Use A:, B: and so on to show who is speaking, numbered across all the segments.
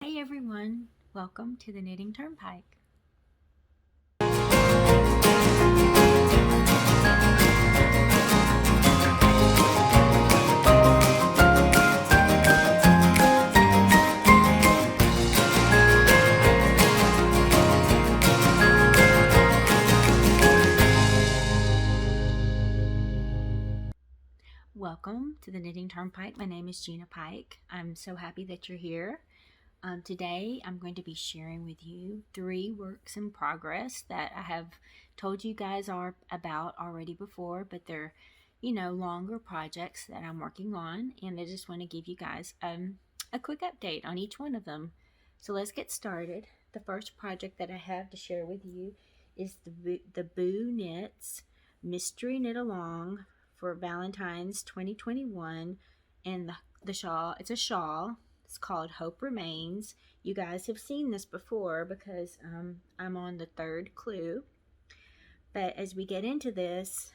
A: Hey everyone, welcome to the Knitting Turnpike. Welcome to the Knitting Turnpike. My name is Gina Pike. I'm so happy that you're here. Today I'm going to be sharing with you 3 works in progress that I have told you guys about already before, but they're, longer projects that I'm working on, and I just want to give you guys a quick update on each one of them. So let's get started. The first project that I have to share with you is the Boo Knits Mystery Knit Along for Valentine's 2021, and the shawl. It's a shawl. It's called Hope Remains. You guys have seen this before because I'm on the 3rd clue. But as we get into this,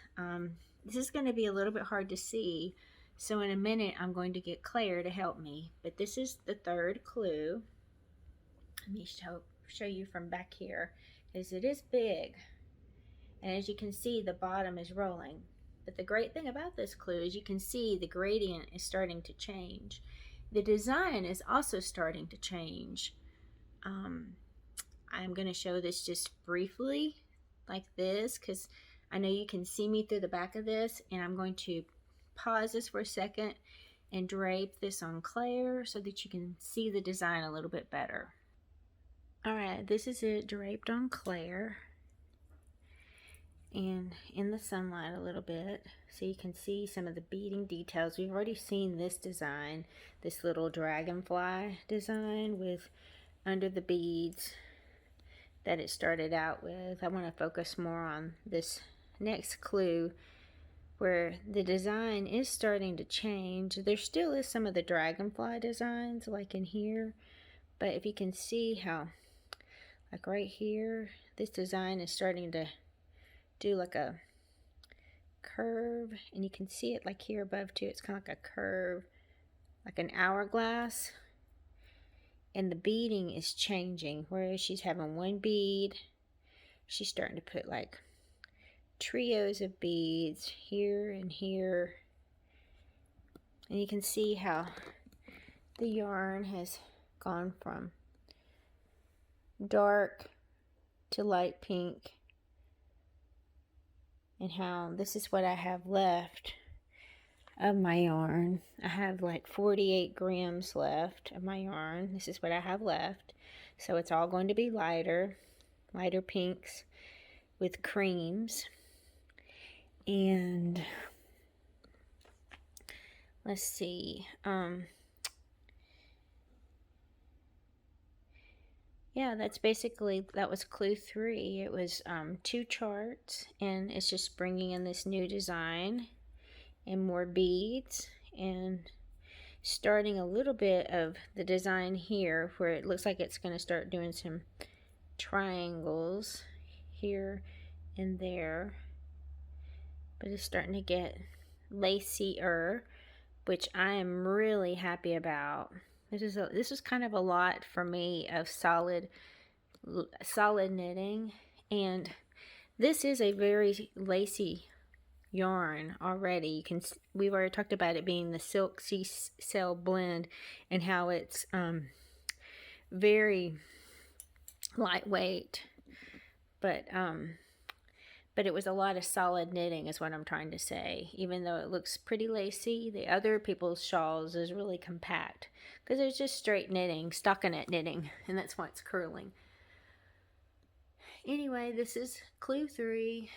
A: this is going to be a little bit hard to see. So in a minute, I'm going to get Claire to help me. But this is the 3rd clue. Let me show you from back here, because it is big. And as you can see, the bottom is rolling. But the great thing about this clue is you can see the gradient is starting to change. The design is also starting to change. I'm going to show this just briefly like this because I know you can see me through the back of this, and I'm going to pause this for a second and drape this on Claire so that you can see the design a little bit better. Alright, this is it draped on Claire and in the sunlight a little bit, so you can see some of the beading details. We've already seen this design, this little dragonfly design with under the beads that it started out with. I want to focus more on this next clue where the design is starting to change. There still is some of the dragonfly designs like in here, but if you can see how, like right here, this design is starting to do like a curve, and you can see it like here above too. It's kind of like a curve, like an hourglass, and the beading is changing. Whereas she's having one bead, she's starting to put like trios of beads here and here, and you can see how the yarn has gone from dark to light pink, and how this is what I have left of my yarn. I have like 48 grams left of my yarn. This is what I have left. So it's all going to be lighter pinks with creams. And let's see. Yeah, that was clue 3. It was 2 charts, and it's just bringing in this new design and more beads, and starting a little bit of the design here where it looks like it's going to start doing some triangles here and there, but it's starting to get lacier, which I am really happy about. This is kind of a lot for me of solid knitting, and this is a very lacy yarn already. We've already talked about it being the silk cell blend and how it's very lightweight, but it was a lot of solid knitting is what I'm trying to say. Even though it looks pretty lacy, the other people's shawls is really compact because it's just straight knitting, stockinette knitting, and that's why it's curling. Anyway, this is clue 3,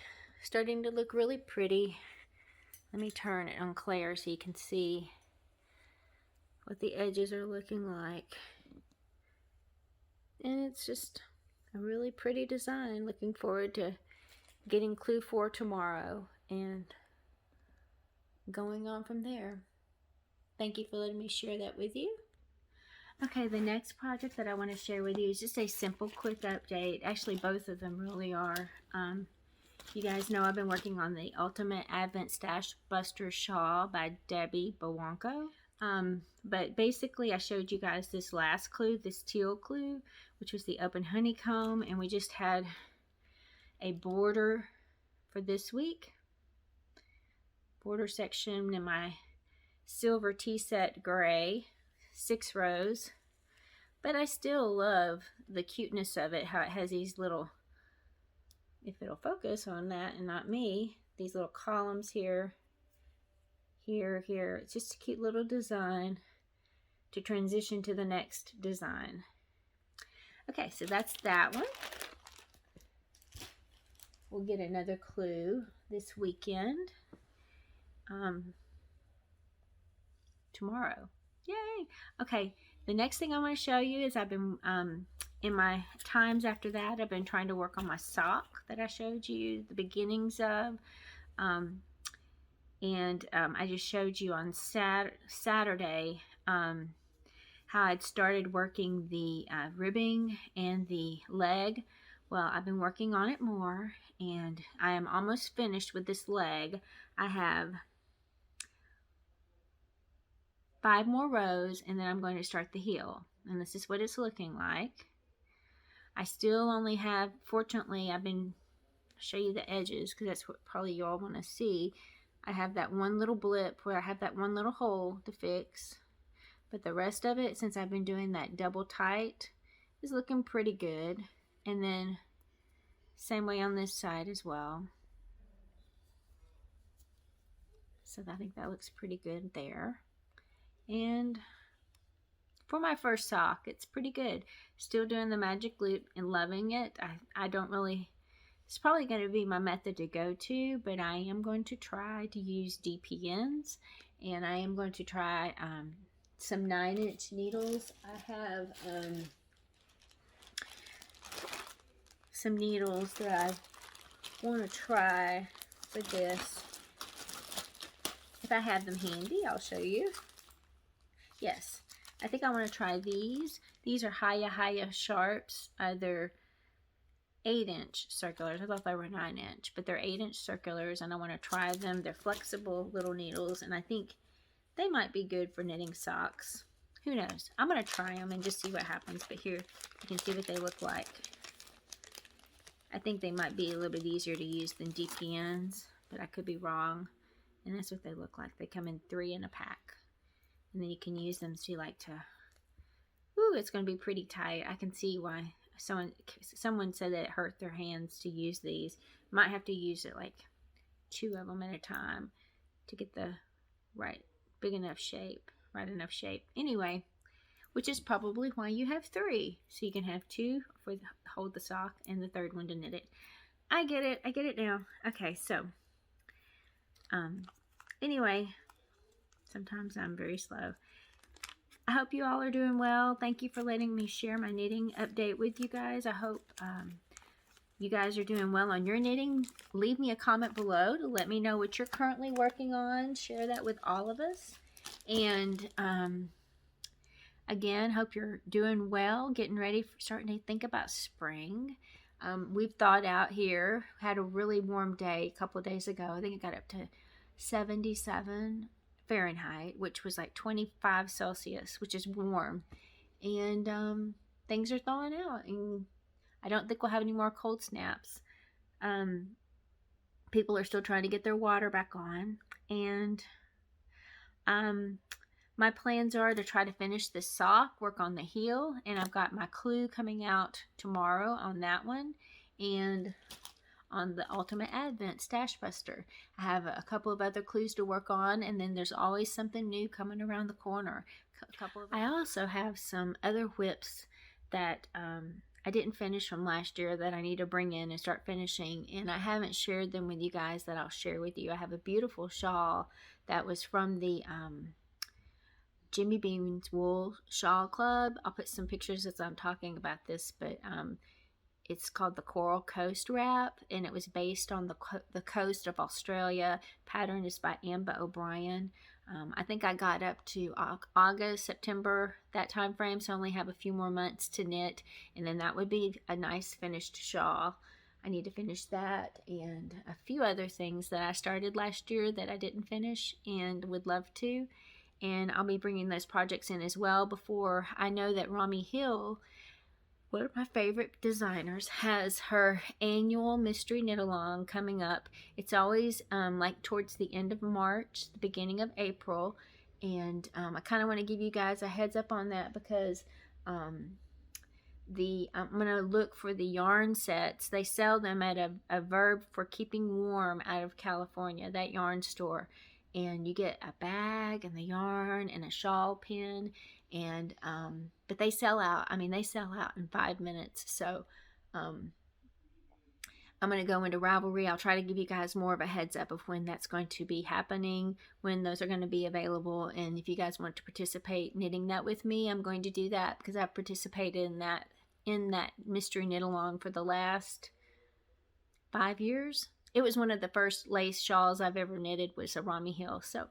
A: starting to look really pretty. Let me turn it on Claire so you can see what the edges are looking like. And it's just a really pretty design. Looking forward to getting clue 4 tomorrow and going on from there. Thank you for letting me share that with you. Okay, the next project that I want to share with you is just a simple, quick update. Actually, both of them really are. You guys know I've been working on the Ultimate Advent Stash Buster Shawl by Debbie Bowanko. But basically I showed you guys this last clue, this teal clue, which was the open honeycomb, and we just had a border for this week. Border section in my silver tea set gray, 6 rows. But I still love the cuteness of it, how it has these little, if it'll focus on that and not me, these little columns here, here, here. It's just a cute little design to transition to the next design. Okay, so that's that one. We'll get another clue this weekend. Tomorrow. Yay! Okay, the next thing I want to show you is I've been, in my times after that, I've been trying to work on my sock that I showed you the beginnings of. I just showed you on Saturday how I'd started working the ribbing and the leg. Well, I've been working on it more, and I am almost finished with this leg. I have 5 more rows, and then I'm going to start the heel, and this is what it's looking like. I still only have, fortunately, I've been show you the edges because that's what probably you all want to see. I have that one little blip where I have that one little hole to fix, but the rest of it, since I've been doing that double tight, is looking pretty good. And then same way on this side as well. So I think that looks pretty good there. And for my first sock, it's pretty good. Still doing the magic loop and loving it. I don't really, it's probably going to be my method to go to, but I am going to try to use DPNs, and I am going to try some 9-inch needles. I have some needles that I want to try for this. If I have them handy, I'll show you. Yes, I think I want to try these. These are Haya Sharps. They're 8-inch circulars. I thought they were 9-inch, but they're 8-inch circulars, and I want to try them. They're flexible little needles, and I think they might be good for knitting socks. Who knows? I'm going to try them and just see what happens. But here, you can see what they look like. I think they might be a little bit easier to use than DPNs, but I could be wrong. And that's what they look like. They come in 3 in a pack. And then you can use them so you like to, ooh, it's going to be pretty tight. I can see why someone said that it hurt their hands to use these. Might have to use it like 2 of them at a time to get the right enough shape. Anyway, which is probably why you have 3. So you can have 2 for hold the sock and the 3rd one to knit it. I get it now. Okay, so anyway, sometimes I'm very slow. I hope you all are doing well. Thank you for letting me share my knitting update with you guys. I hope you guys are doing well on your knitting. Leave me a comment below to let me know what you're currently working on. Share that with all of us. And again, hope you're doing well, getting ready for starting to think about spring. We've thawed out here. Had a really warm day a couple of days ago. I think it got up to 77 Fahrenheit, which was like 25 Celsius, which is warm. And things are thawing out, and I don't think we'll have any more cold snaps. People are still trying to get their water back on, and my plans are to try to finish this sock, work on the heel, and I've got my clue coming out tomorrow on that one, and on the Ultimate Advent Stash Buster. I have a couple of other clues to work on, and then there's always something new coming around the corner. I also have some other whips that I didn't finish from last year that I need to bring in and start finishing, and I haven't shared them with you guys that I'll share with you. I have a beautiful shawl that was from the Jimmy Bean's Wool Shawl Club. I'll put some pictures as I'm talking about this, but it's called the Coral Coast Wrap, and it was based on the coast of Australia. Pattern is by Amba O'Brien. I think I got up to August, September, that time frame, so I only have a few more months to knit, and then that would be a nice finished shawl. I need to finish that and a few other things that I started last year that I didn't finish and would love to. and I'll be bringing those projects in as well. Before I know that Rami Hill, one of my favorite designers, has her annual mystery knit along coming up. It's always like towards the end of March, the beginning of April, and I kind of want to give you guys a heads up on that because I'm gonna look for the yarn sets. They sell them at a Verb for Keeping Warm out of California, that yarn store, and you get a bag and the yarn and a shawl pin, and but they sell out. I mean, they sell out in 5 minutes. So I'm going to go into Ravelry. I'll try to give you guys more of a heads up of when that's going to be happening, when those are going to be available. And if you guys want to participate knitting that with me, I'm going to do that because I've participated in that mystery knit along for the last 5 years. It was one of the first lace shawls I've ever knitted, was a Rami Hill. So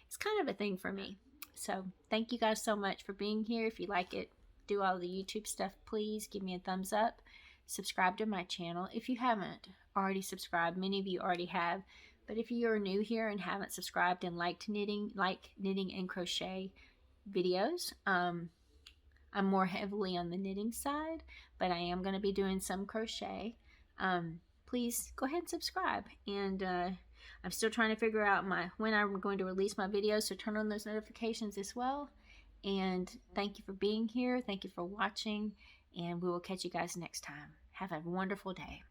A: it's kind of a thing for me. So thank you guys so much for being here. If you like it, do all the YouTube stuff, please give me a thumbs up. Subscribe to my channel if you haven't already subscribed. Many of you already have, but if you're new here and haven't subscribed and like knitting and crochet videos, I'm more heavily on the knitting side, but I am going to be doing some crochet. Please go ahead and subscribe. And I'm still trying to figure out when I'm going to release my videos, so turn on those notifications as well. And thank you for being here. Thank you for watching, and we will catch you guys next time. Have a wonderful day.